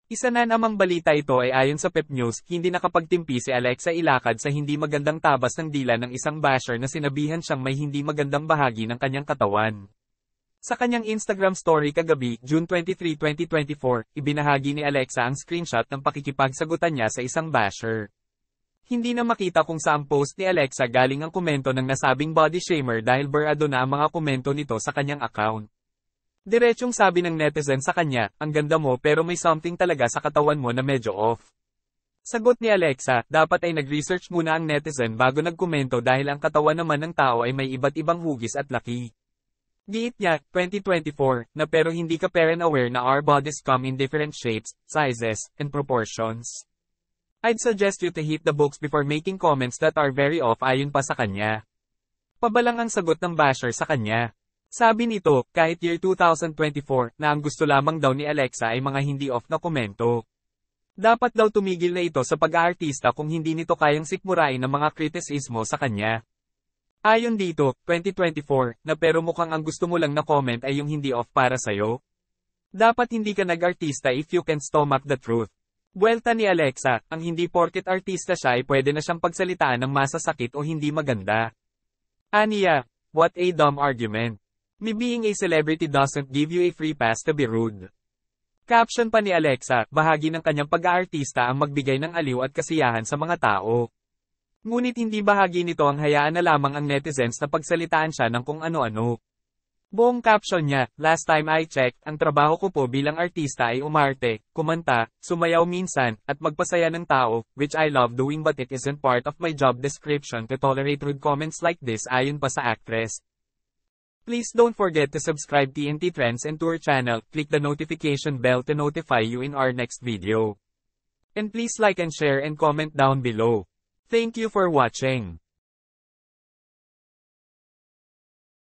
Isa na namang balita ito ay ayon sa Pep News, hindi nakapagtimpi si Alexa Ilacad sa hindi magandang tabas ng dila ng isang basher na sinabihan siyang may hindi magandang bahagi ng kanyang katawan. Sa kanyang Instagram story kagabi, June 23, 2024, ibinahagi ni Alexa ang screenshot ng pakikipagsagutan niya sa isang basher. Hindi na makita kung saan post ni Alexa galing ang komento ng nasabing body shamer dahil barado na ang mga komento nito sa kanyang account. Diretsong sabi ng netizen sa kanya, ang ganda mo pero may something talaga sa katawan mo na medyo off. Sagot ni Alexa, dapat ay nag-research muna ang netizen bago nagkomento dahil ang katawan naman ng tao ay may iba't ibang hugis at laki. Giit niya, 2024, na pero hindi ka parent aware na our bodies come in different shapes, sizes, and proportions. I'd suggest you to hit the books before making comments that are very off ayon pa sa kanya. Pabalang ang sagot ng basher sa kanya. Sabi nito, kahit year 2024, na ang gusto lamang daw ni Alexa ay mga hindi off na komento. Dapat daw tumigil na ito sa pag-aartista kung hindi nito kayang sikmurain ang mga kritisismo sa kanya. Ayon dito, 2024, na pero mukhang ang gusto mo lang na comment ay yung hindi off para sa'yo. Dapat hindi ka nag-artista if you can stomach the truth. Buwelta ni Alexa, ang hindi porket artista siya ay pwede na siyang pagsalitaan ng masasakit o hindi maganda. Aniya, what a dumb argument. Me being a celebrity doesn't give you a free pass to be rude. Caption pa ni Alexa, bahagi ng kanyang pag-aartista ang magbigay ng aliw at kasiyahan sa mga tao. Ngunit hindi bahagi nito ang hayaan na lamang ang netizens na pagsalitaan siya ng kung ano-ano. Buong caption niya, last time I checked, ang trabaho ko po bilang artista ay umarte, kumanta, sumayaw minsan, at magpasaya ng tao, which I love doing but it isn't part of my job description to tolerate rude comments like this ayon pa sa actress. Please don't forget to subscribe TNT Trends and to our channel, click the notification bell to notify you in our next video. And please like and share and comment down below. Thank you for watching.